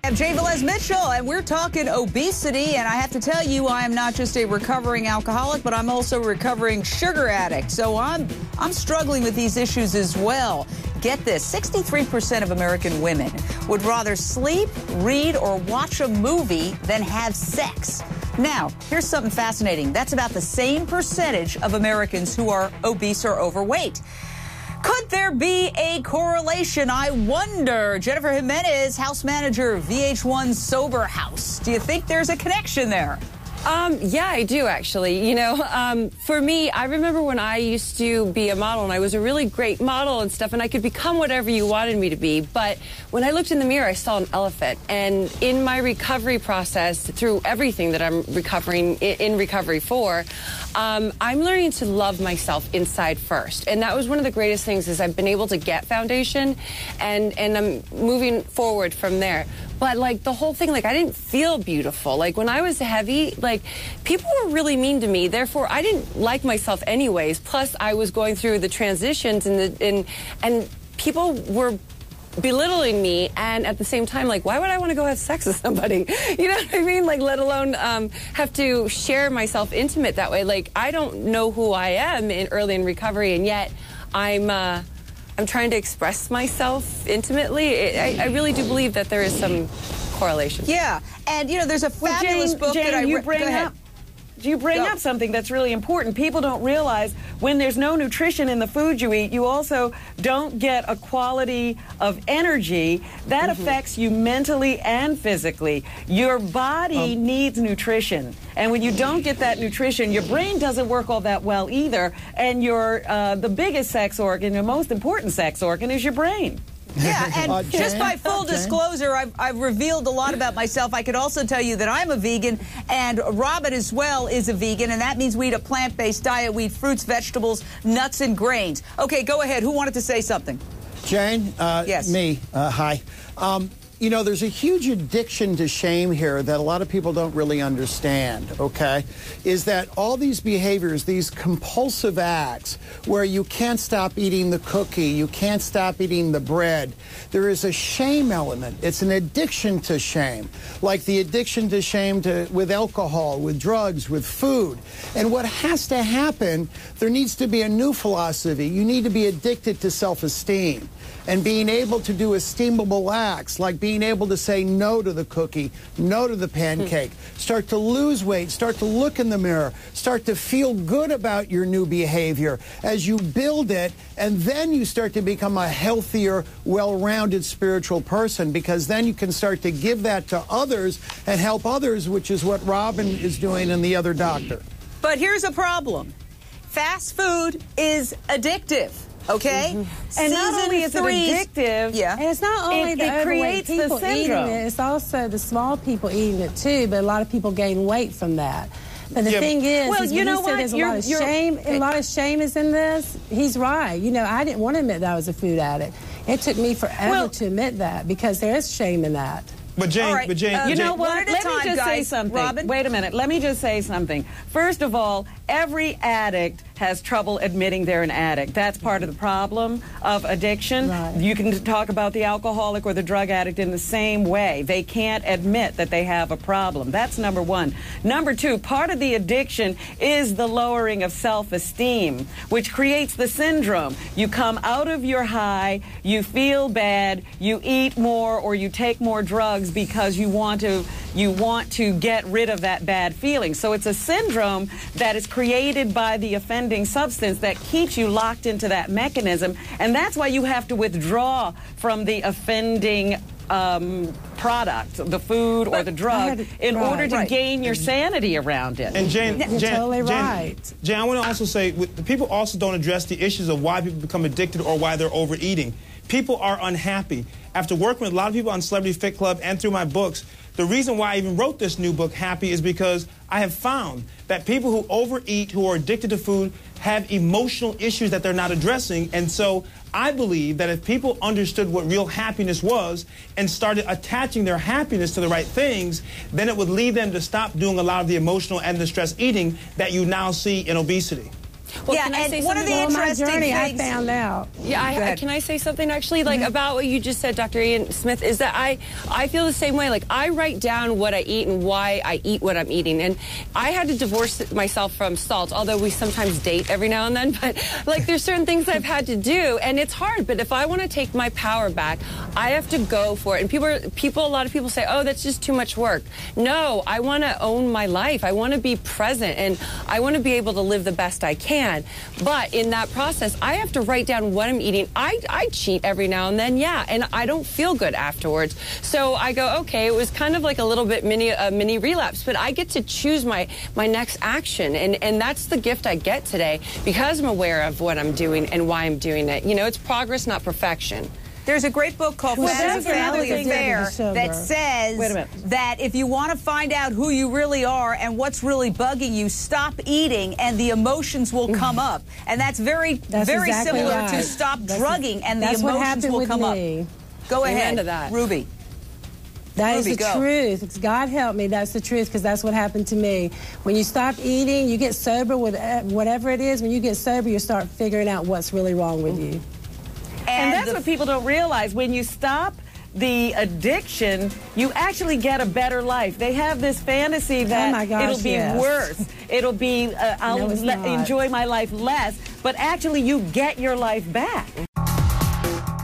I'm Jay Velez Mitchell, and we're talking obesity, and I have to tell you, I am not just a recovering alcoholic, but I'm also a recovering sugar addict. So I'm struggling with these issues as well. Get this, 63% of American women would rather sleep, read, or watch a movie than have sex. Now, here's something fascinating. That's about the same percentage of Americans who are obese or overweight. Could there be a correlation? I wonder. Jennifer Jimenez, house manager, VH1 Sober House. Do you think there's a connection there? Yeah, I do, actually. You know, for me, I remember when I used to be a model, and I was a really great model and stuff, and I could become whatever you wanted me to be. But when I looked in the mirror, I saw an elephant. And in my recovery process, through everything that I'm recovering in recovery for, I'm learning to love myself inside first. And that was one of the greatest things, is I've been able to get foundation, and I'm moving forward from there. But, like, the whole thing, like, I didn't feel beautiful. Like, when I was heavy, like, people were really mean to me. Therefore, I didn't like myself anyways. Plus, I was going through the transitions, and people were belittling me, and at the same time, like, why would I want to go have sex with somebody? You know what I mean? Like, let alone have to share myself intimate that way. Like, I don't know who I am early in recovery, and yet I'm trying to express myself intimately. I really do believe that there is some correlation. Yeah, and you know, there's a fabulous book that I read. You bring up something that's really important. People don't realize when there's no nutrition in the food you eat, you also don't get a quality of energy that affects you mentally and physically. Your body needs nutrition. And when you don't get that nutrition, your brain doesn't work all that well either. And your the biggest sex organ, the most important sex organ, is your brain. Yeah, and just by full disclosure, I've revealed a lot about myself. I could also tell you that I'm a vegan, and Robin as well is a vegan, and that means we eat a plant-based diet. We eat fruits, vegetables, nuts, and grains. Okay, go ahead. Who wanted to say something? Jane? Yes. Me. Hi. You know, there's a huge addiction to shame here that a lot of people don't really understand, okay? Is that all these behaviors, these compulsive acts where you can't stop eating the cookie, you can't stop eating the bread, there is a shame element. It's an addiction to shame, like the addiction to shame with alcohol, with drugs, with food. And what has to happen, there needs to be a new philosophy. You need to be addicted to self-esteem and being able to do esteemable acts, like being able to say no to the cookie, no to the pancake, start to lose weight, start to look in the mirror, start to feel good about your new behavior as you build it, and then you start to become a healthier, well-rounded spiritual person, because then you can start to give that to others and help others, which is what Robin is doing and the other doctor. But here's a problem. Fast food is addictive. Okay? And not only is it addictive, and it's not only it creates the syndrome. It's also the small people eating it too, but a lot of people gain weight from that. But the thing is, well, you know what? There's a lot of shame. A lot of shame is in this. He's right. You know, I didn't want to admit that I was a food addict. It took me forever to admit that, because there is shame in that. But Jane, right. You know what? Let me just say something. Robin? Wait a minute. Let me just say something. First of all, every addict has trouble admitting they're an addict. That's part of the problem of addiction. Right. You can talk about the alcoholic or the drug addict in the same way. They can't admit that they have a problem. That's number one. Number two, part of the addiction is the lowering of self-esteem, which creates the syndrome. You come out of your high, you feel bad, you eat more or you take more drugs because you want to get rid of that bad feeling. So it's a syndrome that is created by the offending substance that keeps you locked into that mechanism, and that's why you have to withdraw from the offending product, the food or the drug, in order to gain your sanity around it. And Jane, totally right. Jane, I want to also say, people also don't address the issues of why people become addicted or why they're overeating. People are unhappy. After working with a lot of people on Celebrity Fit Club and through my books, the reason why I even wrote this new book, Happy, is because I have found that people who overeat, who are addicted to food, have emotional issues that they're not addressing. And so I believe that if people understood what real happiness was and started attaching their happiness to the right things, then it would lead them to stop doing a lot of the emotional and the stress eating that you now see in obesity. Well, yeah, can I say and one of the something? On my interesting journey, I things. found out. Yeah, can I say something actually, like about what you just said, Dr. Ian Smith, is that I feel the same way. Like, I write down what I eat and why I eat what I'm eating. And I had to divorce myself from salt, although we sometimes date every now and then. But, like, there's certain things I've had to do, and it's hard. But if I want to take my power back, I have to go for it. And a lot of people say, oh, that's just too much work. No, I want to own my life. I want to be present, and I want to be able to live the best I can. But in that process, I have to write down what I'm eating. I cheat every now and then, yeah, and I don't feel good afterwards. So I go, okay, it was kind of like a little bit mini relapse, but I get to choose my next action, and that's the gift I get today because I'm aware of what I'm doing and why I'm doing it. You know, it's progress, not perfection. There's a great book called Fat is a Family Affair that says that if you want to find out who you really are and what's really bugging you, stop eating and the emotions will come up. And that's very exactly similar right. to stop drugging and the That's what emotions happened will with come me. up. Go Amen ahead, to that. Ruby. That is Ruby, the go. truth. It's God help me. That's the truth because that's what happened to me. When you stop eating, you get sober with whatever it is. When you get sober, you start figuring out what's really wrong with you. And that's what people don't realize. When you stop the addiction, you actually get a better life. They have this fantasy that my gosh, it'll be yes. worse. It'll be, I'll it's not. enjoy my life less. But actually, you get your life back.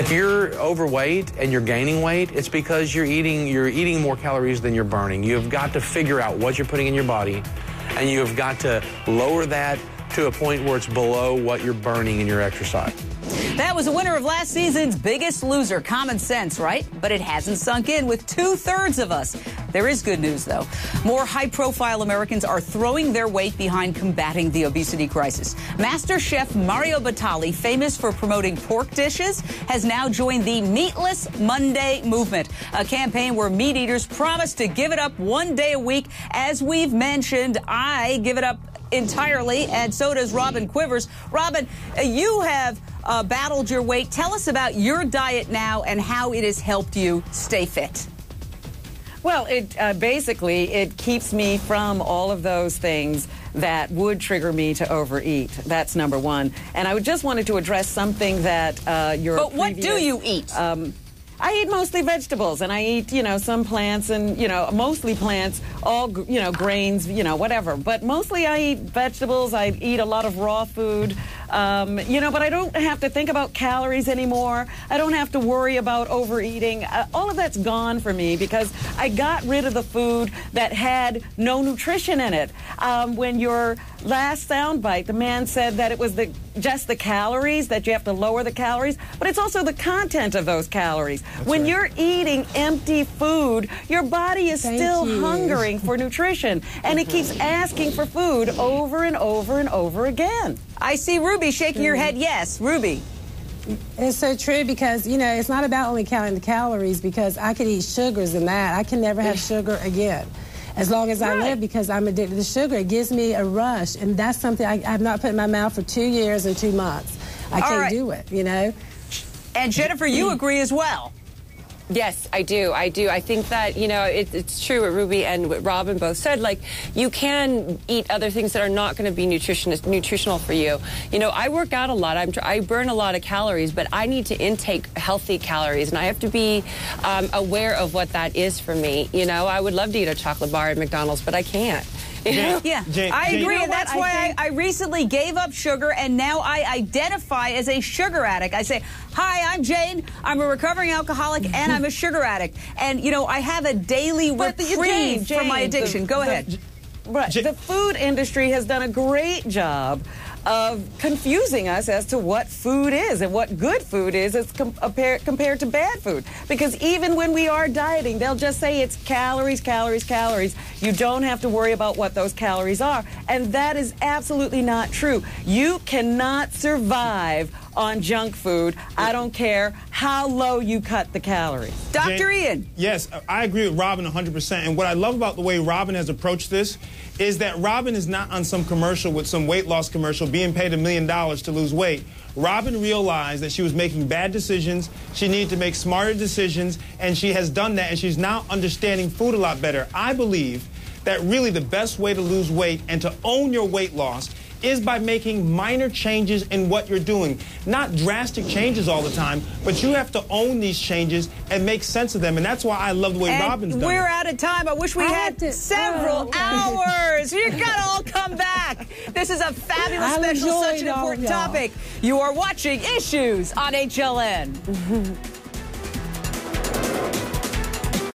If you're overweight and you're gaining weight, it's because you're eating more calories than you're burning. You've got to figure out what you're putting in your body, and you have got to lower that to a point where it's below what you're burning in your exercise. That was the winner of last season's Biggest Loser. Common sense, right? But it hasn't sunk in with 2/3 of us. There is good news, though. More high-profile Americans are throwing their weight behind combating the obesity crisis. Master Chef Mario Batali, famous for promoting pork dishes, has now joined the Meatless Monday movement, a campaign where meat eaters promise to give it up one day a week. As we've mentioned, I give it up entirely, and so does Robin Quivers. Robin, you have battled your weight. Tell us about your diet now and how it has helped you stay fit. Well, it basically, it keeps me from all of those things that would trigger me to overeat. That's number one. And I just wanted to address something that But what do you eat? I eat mostly vegetables, and I eat, some plants and, mostly plants, all, grains, whatever. But mostly I eat vegetables. I eat a lot of raw food, but I don't have to think about calories anymore. I don't have to worry about overeating. All of that's gone for me because I got rid of the food that had no nutrition in it. When your last soundbite, the man said that it was just the calories, that you have to lower the calories, but it's also the content of those calories. When you're eating empty food, your body is still hungering for nutrition, and it keeps asking for food over and over and over again. I see Ruby shaking your head yes. Ruby. It's so true because, it's not about only counting the calories because I could eat sugars and that. I can never have sugar again. As long as I live, because I'm addicted to sugar, it gives me a rush, and that's something I have not put in my mouth for 2 years and 2 months. I can't do it, And Jennifer, you agree as well. Yes, I do. I think that, it's true what Ruby and what Robin both said. Like, you can eat other things that are not going to be nutritional for you. I work out a lot. I burn a lot of calories, but I need to intake healthy calories, and I have to be aware of what that is for me. I would love to eat a chocolate bar at McDonald's, but I can't. Yeah, I agree, and that's why I recently gave up sugar, and now I identify as a sugar addict. I say, hi, I'm Jane. I'm a recovering alcoholic, and I'm a sugar addict. And, I have a daily reprieve from my addiction. Go ahead. The food industry has done a great job of confusing us as to what food is and what good food is as compared to bad food. Because even when we are dieting, they'll just say it's calories, calories, calories. You don't have to worry about what those calories are. And that is absolutely not true. You cannot survive on junk food. I don't care how low you cut the calories. Dr. Ian. Yes, I agree with Robin 100%. And what I love about the way Robin has approached this is that Robin is not on some commercial with some weight loss commercial being paid $1 million to lose weight. Robin realized that she was making bad decisions. She needed to make smarter decisions, and she has done that, and she's now understanding food a lot better. I believe that really the best way to lose weight and to own your weight loss is by making minor changes in what you're doing. Not drastic changes all the time, but you have to own these changes and make sense of them. And that's why I love the way Robin's done it. We're out of time. I wish we had several hours. You got to all come back. This is a fabulous special, such an important topic. You are watching Issues on HLN.